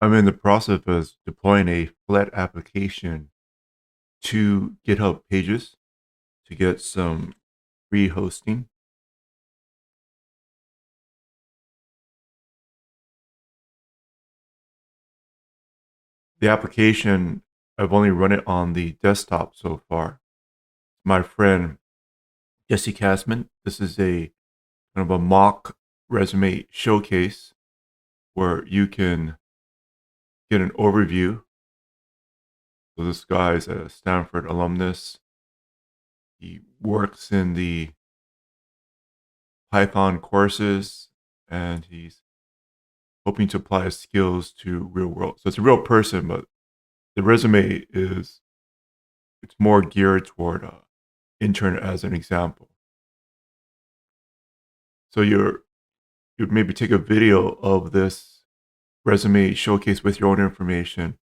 I'm in the process of deploying a Flet application to GitHub Pages to get some free hosting. The application, I've only run it on the desktop so far. My friend Jesse Kasman, this is a kind of a mock resume showcase where you can get an overview. So this guy's a Stanford alumnus. He works in the Python courses and he's hoping to apply his skills to real world. So it's a real person, but the resume it's more geared toward intern as an example. So you'd maybe take a video of this resume showcase with your own information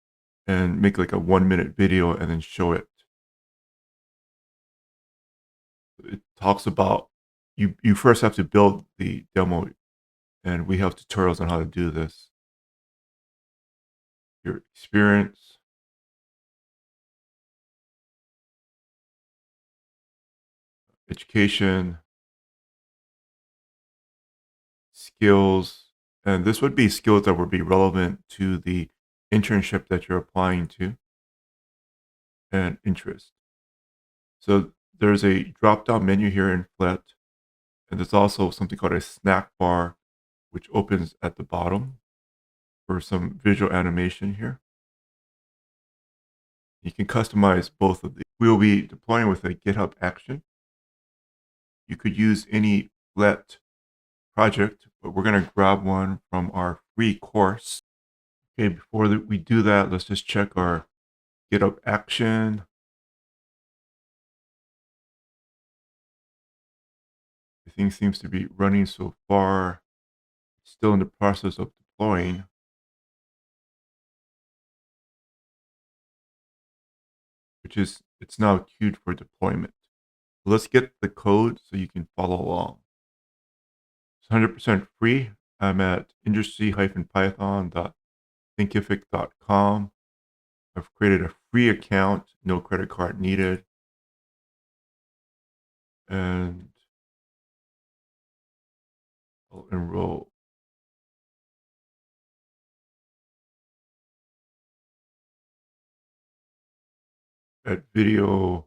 and make like a 1-minute video and then show it. It talks about you first have to build the demo, and we have tutorials on how to do this. Your experience, education, skills, and this would be skills that would be relevant to the internship that you're applying to, and interest. So there's a drop-down menu here in Flet, and there's also something called a snack bar, which opens at the bottom for some visual animation here. You can customize both of these. We will be deploying with a GitHub action. You could use any Flet project, but we're going to grab one from our free course. Okay, before we do that, let's just check our GitHub action. Everything seems to be running so far. Still in the process of deploying. It's now queued for deployment. Let's get the code so you can follow along. It's 100% free. I'm at industry-python.thinkific.com. I've created a free account, no credit card needed. And I'll enroll. At video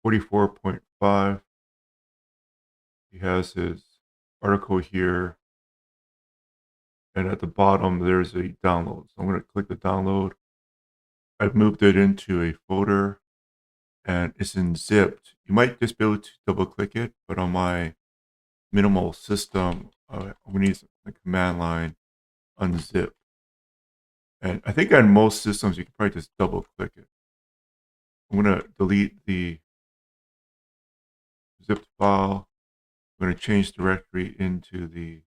44.5. He has his article here. And at the bottom, there's a download. So I'm going to click the download. I've moved it into a folder and it's in zipped. You might just be able to double click it, but on my minimal system, we need the command line unzip. And I think on most systems, you can probably just double click it. I'm going to delete the zipped file. I'm going to change directory into the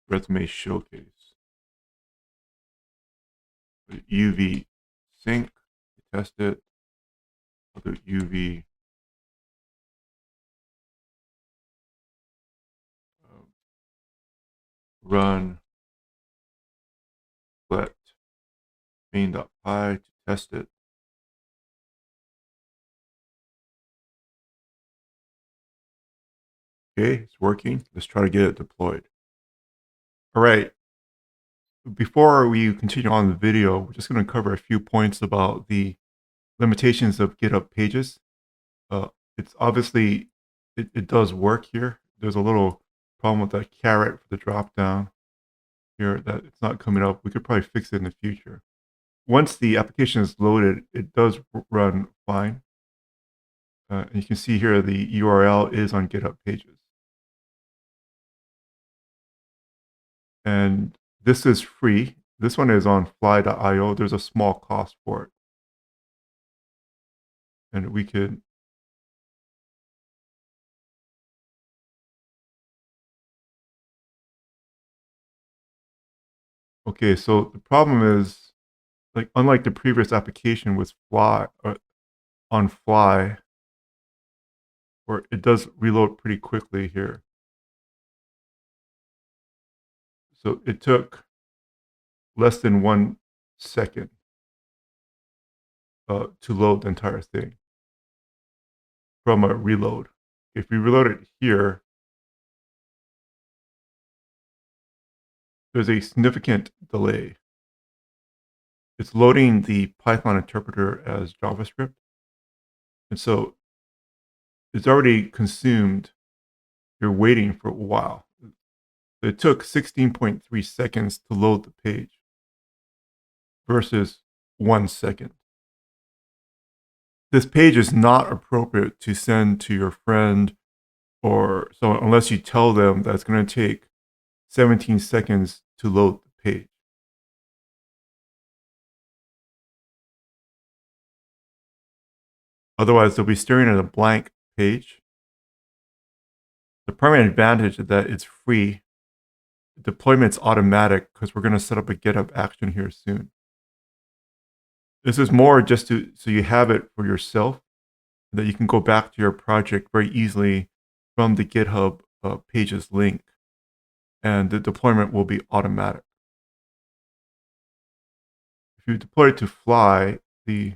resume showcase. UV sync to test it. I'll do UV run flet main.py to test it. Okay, it's working. Let's try to get it deployed. All right. Before we continue on the video, we're just going to cover a few points about the limitations of GitHub Pages. It's obviously, it does work here. There's a little problem with that caret for the dropdown here that it's not coming up. We could probably fix it in the future. Once the application is loaded, it does run fine. And you can see here the URL is on GitHub Pages. And this is free. This one is on fly.io. There's a small cost for it. And we could okay, so the problem is, like, unlike the previous application with Fly on Fly, or it does reload pretty quickly here. So it took less than 1 second to load the entire thing from a reload. If we reload it here, there's a significant delay. It's loading the Python interpreter as JavaScript. And so it's already consumed. You're waiting for a while. It took 16.3 seconds to load the page versus 1 second. This page is not appropriate to send to your friend or so unless you tell them that it's going to take 17 seconds to load the page. Otherwise, they'll be staring at a blank page. The primary advantage is that it's free. The deployment's automatic because we're going to set up a GitHub action here soon. This is more just so you have it for yourself, that you can go back to your project very easily from the GitHub Pages link, and the deployment will be automatic. If you deploy it to Fly, the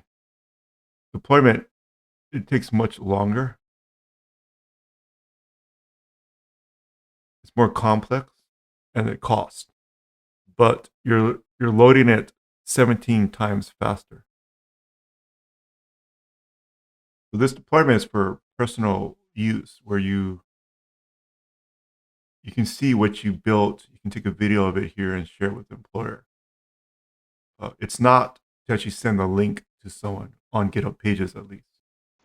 deployment, it takes much longer. It's more complex and it costs, but you're loading it 17 times faster. So this deployment is for personal use, where you can see what you built. You can take a video of it here and share it with the employer. It's not to actually send a link to someone on GitHub Pages, at least.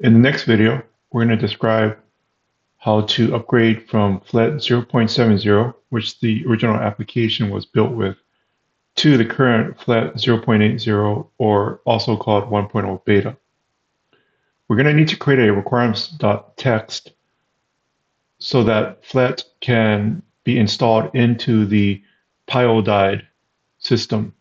In the next video, we're going to describe how to upgrade from Flet 0.70, which the original application was built with, to the current Flet 0.80, or also called 1.0 beta. We're going to need to create a requirements.txt so that Flet can be installed into the Pyodide system.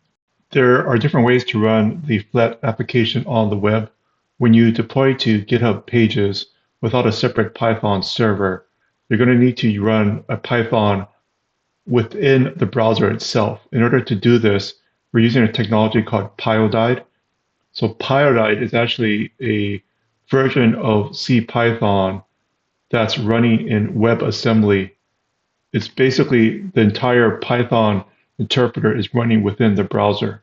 There are different ways to run the Flet application on the web. When you deploy to GitHub Pages without a separate Python server, you're going to need to run a Python within the browser itself. In order to do this, we're using a technology called Pyodide. So Pyodide is actually a version of C Python that's running in WebAssembly. It's basically the entire Python interpreter is running within the browser.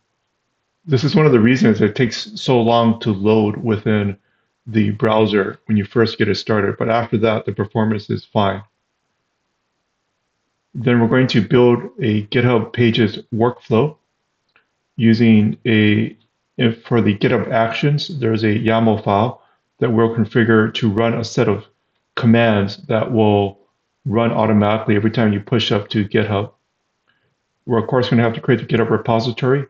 This is one of the reasons it takes so long to load within the browser when you first get it started, but after that, the performance is fine. Then we're going to build a GitHub Pages workflow using for the GitHub Actions, there's a YAML file that we'll configure to run a set of commands that will run automatically every time you push up to GitHub. We're of course going to have to create the GitHub repository,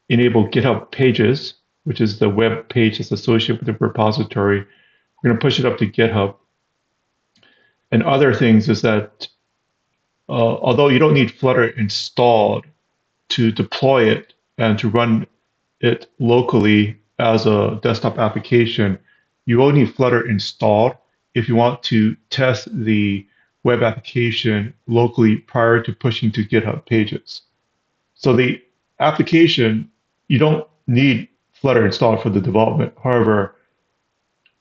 enable GitHub Pages, which is the web page that's associated with the repository. We're going to push it up to GitHub. And other things is that although you don't need Flutter installed to deploy it and to run it locally as a desktop application, you will need Flutter installed if you want to test the web application locally prior to pushing to GitHub Pages. So the application, you don't need Flutter installed for the development. However,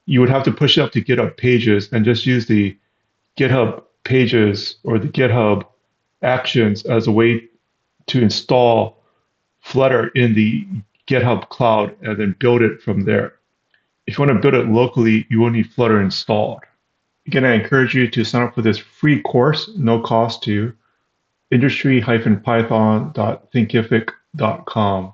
you would have to push it up to GitHub Pages and just use the GitHub Pages or the GitHub Actions as a way to install Flutter in the GitHub cloud and then build it from there. If you want to build it locally, you will need Flutter installed. Again, I encourage you to sign up for this free course, no cost to you, industry-python.thinkific.com.